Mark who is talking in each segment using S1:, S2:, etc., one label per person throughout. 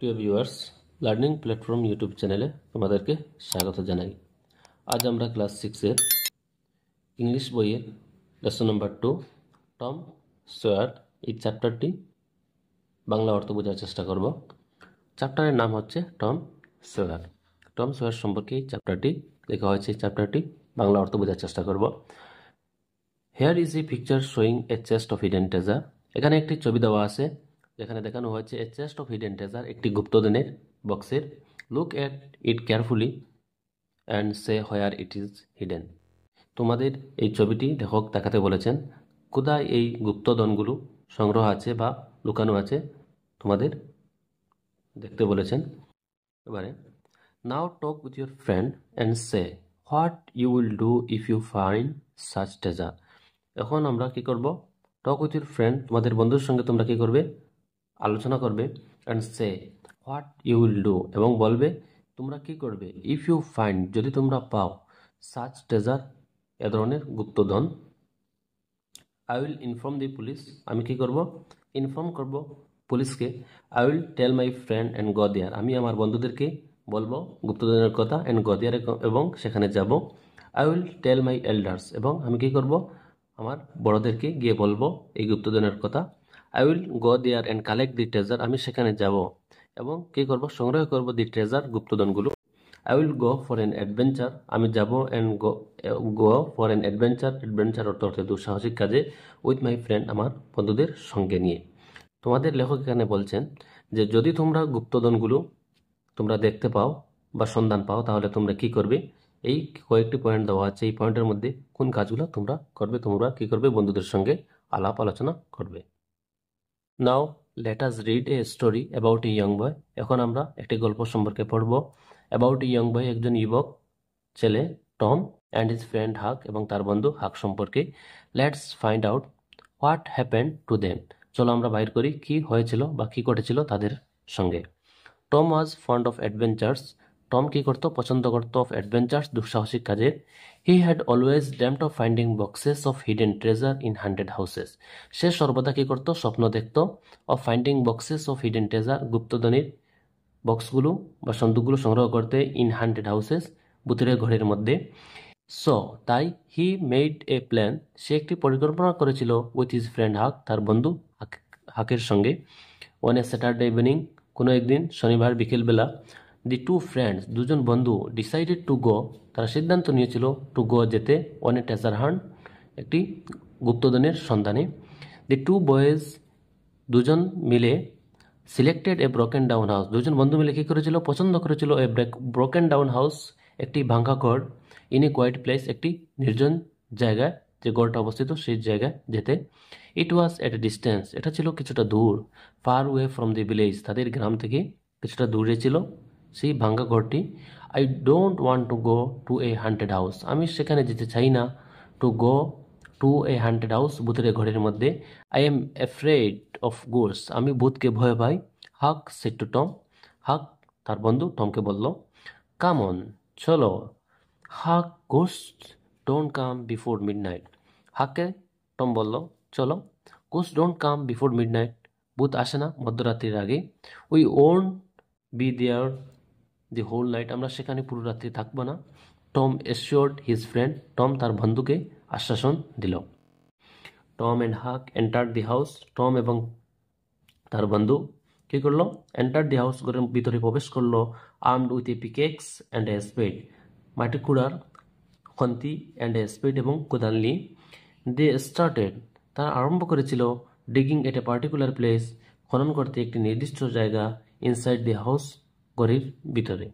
S1: প্রিয় viewers, learning platform YouTube চ্যানেলে তোমাদেরকে স্বাগত জানাই। আজ আমরা ক্লাস 6-এর ইংলিশ বইয়ের লেসন নাম্বার 2 টম সয়ার এই চ্যাপ্টারটি বাংলা অর্থ বোঝার চেষ্টা করব। চ্যাপ্টারের নাম হচ্ছে টম সয়ার। টম সয়ার সম্পর্কে এই চ্যাপ্টারটি লেখা হয়েছে। এই চ্যাপ্টারটি বাংলা অর্থ বোঝার চেষ্টা করব। Hair is a picture showing A chest of hidden treasure. এখানে একটি ছবি দেওয়া আছে যেখানে দেখানো হয়েছে এ চেস্ট অফ হিডেন ট্রেজার, একটি গুপ্তধনের বক্সের। Look at it carefully and say where it is hidden. তোমাদের এই ছবিটি লেখক দেখাতে বলেছেন কোথায় এই গুপ্তধনগুলো সংগ্রহ আছে বা লুকানো আছে তোমাদের দেখতে বলেছেন। এবারে now talk with your friend and say what you will do if you find such treasure. এখন আমরা কি করব? টক উইথ ইউর ফ্রেন্ড, তোমাদের বন্ধুর সঙ্গে তোমরা কি করবে? আলোচনা করবে। And say what you will do, এবং বলবে তোমরা কি করবে ইফ ইউ ফাইন্ড, যদি তোমরা পাও সাচ ট্রেজার, এ ধরনের গুপ্তধন। I will inform the police, আমি কি করব? ইনফর্ম করব পুলিশকে। I will tell my friend and go there, আমি আমার বন্ধুদেরকে বলবো গুপ্তধনের কথা, অ্যান্ড গো দেয়ার, এবং সেখানে যাব। I will tell my elders, এবং আমি কি করব? আমার বড়দেরকে গিয়ে বলবো এই গুপ্তধনের কথা। I will go there and collect the treasure, আমি সেখানে যাব এবং কি করব? সংগ্রহ করব দি ট্রেজার, গুপ্তধনগুলো। I will go for an adventure, আমি যাব and go for an adventure, adventure অর্থে দুঃসাহসিক কাজে, উইথ মাই ফ্রেন্ড, আমার বন্ধুদের সঙ্গে নিয়ে। তোমাদের লেখক এখানে বলছেন যে যদি তোমরা গুপ্তধনগুলো তোমরা দেখতে পাও বা সন্ধান পাও তাহলে তোমরা কি করবে? এই কয়েকটি পয়েন্ট দেওয়া আছে। এই পয়েন্টের মধ্যে কোন কাজগুলো তোমরা করবে? তোমরা কি করবে? বন্ধুদের সঙ্গে আলাপ আলোচনা করবে। Now let us read a story about a young boy. এখন আমরা একটি গল্প সম্পর্কে পড়ব। অ্যাবাউট এ ইয়ং বয়, একজন যুবক ছেলে টম অ্যান্ড হিজ ফ্রেন্ড হাক, এবং তার বন্ধু হাক সম্পর্কে। Let's find out what happened to them. চলো আমরা বাইর করি কি হয়েছিল বা কি ঘটেছিল তাদের সঙ্গে। Tom was fond of adventures. Tom কি করতো? পছন্দ করতো অফ অ্যাডভেঞ্চার্স, দুঃসাহসিক কাজের। He had always dreamed of finding boxes of hidden treasure in 100 houses. সে সর্বদা কি করতো? স্বপ্ন দেখতো of finding boxes of hidden treasure, গুপ্তধনের বক্সগুলো বা সন্দুকগুলো সংগ্রহ করতে, ইন 100 হাউসেস, ভূতের ঘরের মধ্যে। সো তাই হি মেড এ প্ল্যান, সে একটি পরিকল্পনা করেছিল উইথ হিজ ফ্রেন্ড হাক, তার বন্ধু হাকের সঙ্গে। ওয়ান এ স্যাটারডে ইভিনিং, কোনো একদিন শনিবার বিকেলবেলা। দি টু ফ্রেন্ডস, দুজন বন্ধু, ডিসাইডেড টু গো, তারা সিদ্ধান্ত নিয়েছিল টু গো, যেতে, ওয়ান এ ট্রেজার হান্ট, একটি গুপ্তধনের সন্ধানে। দি টু বয়েজ, দুজন মিলে, সিলেক্টেড এ ব্রোকেন ডাউন হাউস, দুজন বন্ধু মিলে কী করেছিল? পছন্দ করেছিল এ ব্রোকেন ডাউন হাউস, একটি ভাঙ্গা ঘর, ইন এ কোয়াইট প্লেস, একটি নির্জন জায়গায়, যে গড়টা অবস্থিত সেই জায়গায় যেতে। ইট ওয়াজ এট এ ডিস্টেন্স, এটা ছিল কিছুটা দূর। Far way from the village, তাদের গ্রাম থেকে কিছুটা দূরে ছিল সেই ভাঙ্গা ঘরটি। I don't want to go to a haunted house, আমি সেখানে যেতে চাই না। To go to a haunted house, ভূতের ঘরের মধ্যে। I am afraid of ghosts, আমি ভূতকে ভয় পাই। হাক সেড টু টম, হাক তার বন্ধু টমকে বলল। কাম অন, চলো। Huck ghost don't come before midnight, হাককে টম বলল চলো। Ghost don't come before midnight, ভূত আসে না মধ্যরাত্রির আগে। We won't be there the whole night, আমরা সেখানে পুরো রাত্রি থাকবো না। Tom assured his friend, Tom তার বন্ধুকে আশ্বাসন দিল। Tom and Huck entered the house, Tom এবং তার বন্ধু কি করলো? এন্টার দি হাউস, ঘরের ভিতরে প্রবেশ করলো। Armed with a pickaxe and a spade, মাটি কুড়ার খন্তি, অ্যান্ড এ স্পেড, এবং কোদাল নিয়ে। দে স্টার্টেড, তারা আরম্ভ করেছিল। Digging at a particular place, খনন করতে একটি নির্দিষ্ট জায়গা। ইনসাইড দি হাউস, ঘরের ভিতরে।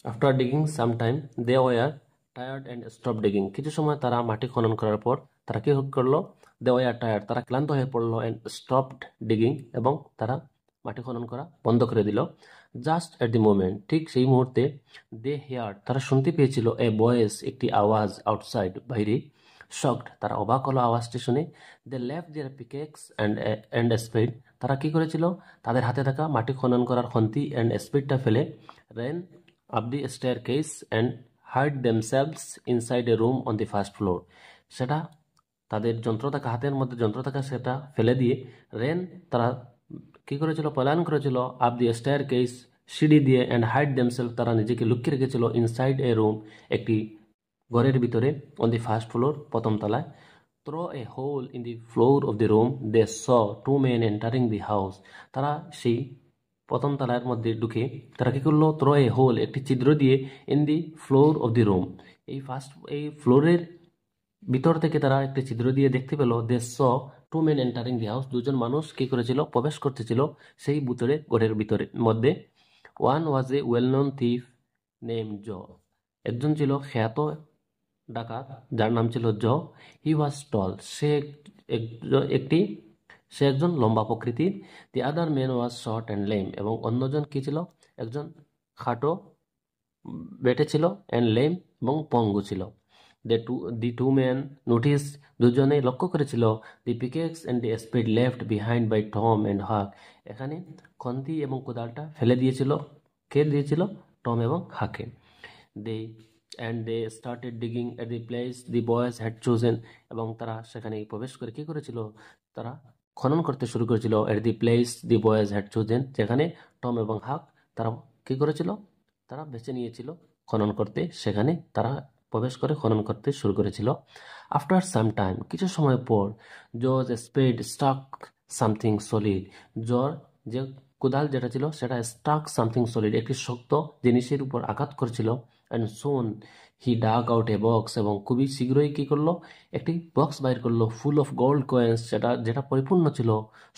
S1: After digging some time they were tired and stop digging, কিছু সময় তারা মাটি খনন করার পর তারা কি করলো? দে ওয়ার টায়ার্ড, তারা ক্লান্ত হয়ে পড়লো। অ্যান্ড স্টপড ডিগিং, এবং তারা মাটি খনন করা বন্ধ করে দিল। জাস্ট এট দি মোমেন্ট, ঠিক সেই মুহূর্তে, দে হেয়ার, তারা শুনতে পেয়েছিল, এ ভয়েস, একটি আওয়াজ, আউটসাইড, বাইরে। শকড, তারা অবাক হলো আওয়াজটি শুনে। They left their pickaxe and spade, তারা কি করেছিল? তাদের হাতে থাকা মাটি খনন করার খন্তি অ্যান্ড স্পিডটা ফেলে, ran up the staircase and hide themselves inside a room on the first floor, সেটা তাদের যন্ত্র থাকা, হাতের মধ্যে যন্ত্র থাকা সেটা ফেলে দিয়ে, রেন, তারা কি করেছিল, পলায়ন করেছিল আপ দি স্টেয়ার কেস, সিঁড়ি দিয়ে, অ্যান্ড হাইড দেমসেলফ, তারা নিজেকে লুকিয়ে রেখেছিল ইনসাইড এ রুম, একটি ঘরের ভিতরে, অন দি ফার্স্ট ফ্লোর, প্রথম তলায়। Through a hole in the floor of the room they saw two men entering the house, তারা সেই প্রথম তলার মধ্যে ঢুকে তারা কি করলো, থ্রো এ হোল, একটি ছিদ্র দিয়ে, in the floor of the room, এই ফ্লোরের ভিতর থেকে তারা একটি ছিদ্র দিয়ে দেখতে পেল, they saw two men entering the house, দুজন মানুষ কি করেছিল, প্রবেশ করতেছিল সেই ভিতরে, ঘরের ভিতরে মধ্যে। One was A well known thief name জ, একজন ছিল খ্যাত ডাকাত যার নাম ছিল জ। হি ওয়াজ টল, সে একজন লম্বা প্রকৃতির। The other man was short and lame, এবং অন্যজন কি ছিল, একজন খাটো বেটে ছিল, অ্যান্ড লেম, এবং পঙ্গু ছিল। দি টু ম্যান নোটিস, দুজনেই লক্ষ্য করেছিল, the pickaxe and the spade left behind by Tom and Huck, এখানে খন্তি এবং কোদালটা ফেলে দিয়েছিল, কে দিয়েছিল, টম এবং হাকে। They started digging at the place the boys had chosen, এবং তারা সেখানে প্রবেশ করে কি করেছিল, তারা খনন করতে শুরু করেছিল, at the place the boys had chosen, যেখানে টম এবং হাক তারা কি করেছিল, তারা বেছে নিয়েছিল খনন করতে, সেখানে তারা প্রবেশ করে খনন করতে শুরু করেছিল। আফটার সাম টাইম, কিছু সময় পর, জজ স্পেড স্টাক সামথিং সলিড, জর যে কোদাল যেটা ছিল সেটা স্টাক সামথিং সলিড, একটি শক্ত জিনিসের উপর আঘাত করেছিল। And soon he dug out a box, এবং খুবই শীঘ্রই কি করলো, একটি বক্স বাইর করলো, ফুল অফ গোল্ড কয়েন্স, যেটা পরিপূর্ণ ছিল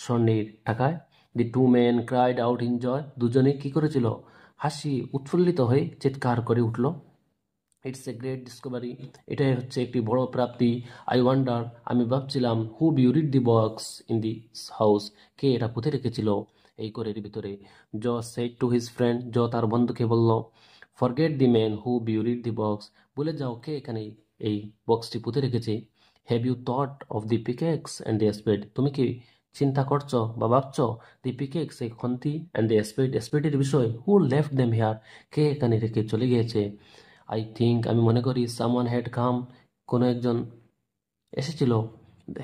S1: স্বর্ণের টাকায়। The two men cried out in joy, দুজনে কি করেছিল, হাসি উৎফুল্লিত হয়ে চিৎকার করে উঠল। ইটস এ গ্রেট ডিসকভারি, এটাই হচ্ছে একটি বড় প্রাপ্তি। আই ওয়ান্ডার, আমি ভাবছিলাম, who buried the box in the house, কে এটা পুঁতে রেখেছিল এই ঘরের ভিতরে। জ সেড টু হিজ ফ্রেন্ড, জ তার বন্ধুকে বলল, forget the man who buried the box, ভুলে যাও কে এখানে এই বক্সটি পুঁতে রেখেছে। Have you thought of the pickaxe and the spade, তুমি কি চিন্তা করছো বা ভাবছো, দি পিকেক্স, এই খন্তি, অ্যান্ড দি স্পেড, স্পেডের বিষয়, হু লেফট দেম হিয়ার, কে এখানে রেখে চলে গিয়েছে। আই থিঙ্ক, আমি মনে করি, সামওয়ান হ্যাড কাম, কোনো একজন এসেছিল,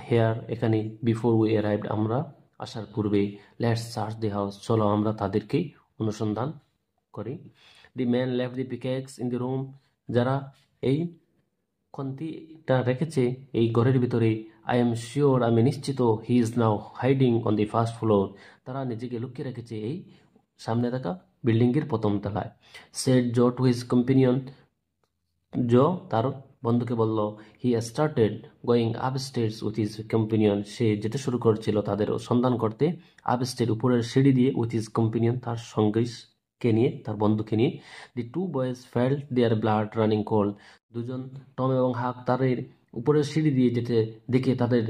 S1: হেয়ার, এখানে, বিফোর উই অ্যারাইভড, আমরা আসার পূর্বে। লেটস সার্চ দি হাউস, চলো আমরা তাদেরকে অনুসন্ধান করি। The man left the pickaxe in the room, যারা এই খন্তিটা রেখেছে এই ঘরের ভিতরে, আই এম শিওর, আমি নিশ্চিত, he is now hiding on the first floor, তারা নিজেকে লুকিয়ে রেখেছে এই সামনে থাকা বিল্ডিংয়ের প্রথম তলায়। Said Joe to his companion, Joe তার বন্ধুকে বলল, he started going upstairs with his companion, সে যেতে শুরু করেছিল তাদের সন্ধান করতে, আপস্টেয়ার, উপরের সিঁড়ি দিয়ে, উইথ হিজ কম্পেনিয়ন, তার সঙ্গীকে নিয়ে, তার বন্ধুকে নিয়ে। The two boys felt their blood running cold, দুজন, টম এবং হাক, তাদের উপরের সিঁড়ি দিয়ে যেতে দেখে তাদের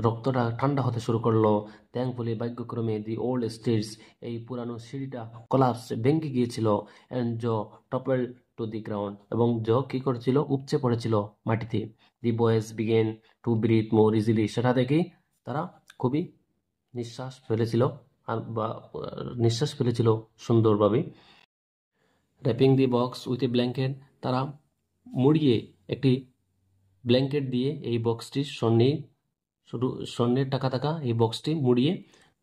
S1: রক্তটা ঠান্ডা হতে শুরু করলো। থ্যাঙ্কফুলি, ভাগ্যক্রমে, দি ওল্ড স্টেয়ার্স, এই পুরানো সিঁড়িটা কোলাপস, ভেঙে গিয়েছিল। And Joe toppled to the ground, এবং জ কি করেছিল, উপচে পড়েছিল মাটিতে। The boys began to breathe more easily, সেটা দেখে তারা খুবই নিঃশ্বাস ফেলেছিল সুন্দরভাবে। Wrapping the box with a blanket, তারা মুড়িয়ে, একটি ব্ল্যাঙ্কেট দিয়ে এই বক্সটি, স্বর্ণের টাকা থাকা এই বক্সটি মুড়িয়ে,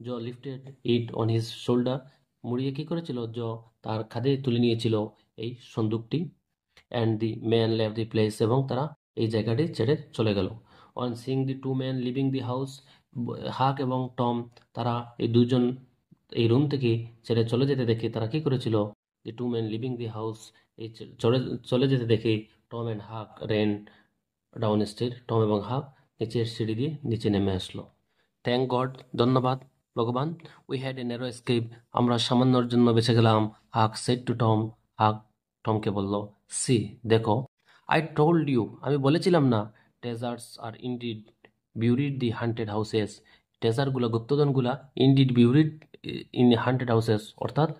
S1: Joe lifted it on his shoulder, মুড়িয়ে কি করেছিল, জ তার কাঁধে তুলে নিয়েছিল এই সন্দুকটি। অ্যান্ড দি ম্যান লেভ দি প্লেস, এবং তারা এই জায়গাটি ছেড়ে চলে গেল। On seeing the two man leaving the house, Huck এবং টম, তারা এই দুজন এই রুম থেকে ছেড়ে চলে যেতে দেখে তারা কি করেছিল, the two man leaving the house, এই চলে যেতে দেখে Tom and Huck ran down stairs, Tom এবং হাক নিচের সিঁড়ি দিয়ে নিচে নেমে আসলো। থ্যাংক গড, ধন্যবাদ ভগবান, we had a narrow escape, আমরা সামান্যর জন্য বেঁচে গেলাম। হাক সেড টু টম, হাক টমকে বলল, সি, দেখো, আই টোল্ড ইউ, আমি বলেছিলাম না, treasures are indeed buried the haunted houses, ট্রেজারগুলো, গুপ্তধনগুলা, indeed buried in haunted houses, অর্থাৎ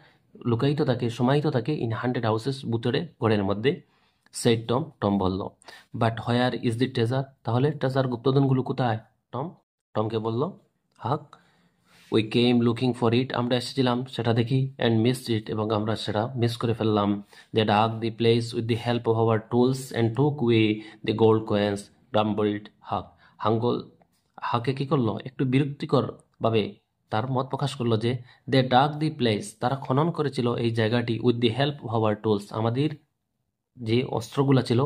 S1: লুকায়িত থাকে, সমাহিত থাকে, ইন হান্টেড হাউসেস, ভুতুড়ে ঘরের মধ্যে। সেড টম, টম বলল। But where is the treasure, তাহলে ট্রেজার, গুপ্তধনগুলো কোথায়? টমকে বলল হাক। We came looking for it, আমরা এসেছিলাম সেটা দেখি, অ্যান্ড মিসড ইট, এবং আমরা সেটা মিস করে ফেললাম। They dug the place with the help of our tools and took away the gold coins, grumbled Huck. হাকে কি করলো, একটু বিরক্তিকর ভাবে তার মত প্রকাশ করলো যে দে ডাগ দি প্লেস, তারা খনন করেছিল এই জায়গাটি with the help of our tools, আমাদের যে অস্ত্রগুলা ছিল,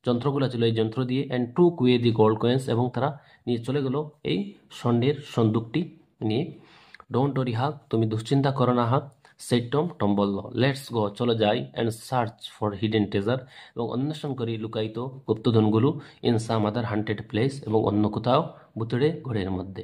S1: যন্ত্রগুলা ছিল, এই যন্ত্র দিয়ে, and took with the gold coins, এবং তারা নিয়ে চলে গেল এই স্বর্ণের সন্দুকটি নিয়ে। ডোন্ট ওরি হাক, তুমি দুশ্চিন্তা করো না হাক, সেড টম, টম বলল। লেটস গো, চলো যাই, and search for hidden treasure, এবং অন্বেষণ করি লুকায়িত গুপ্তধনগুলো, in some other haunted place, এবং অন্য কোথাও ভুতুড়ে ঘরের মধ্যে।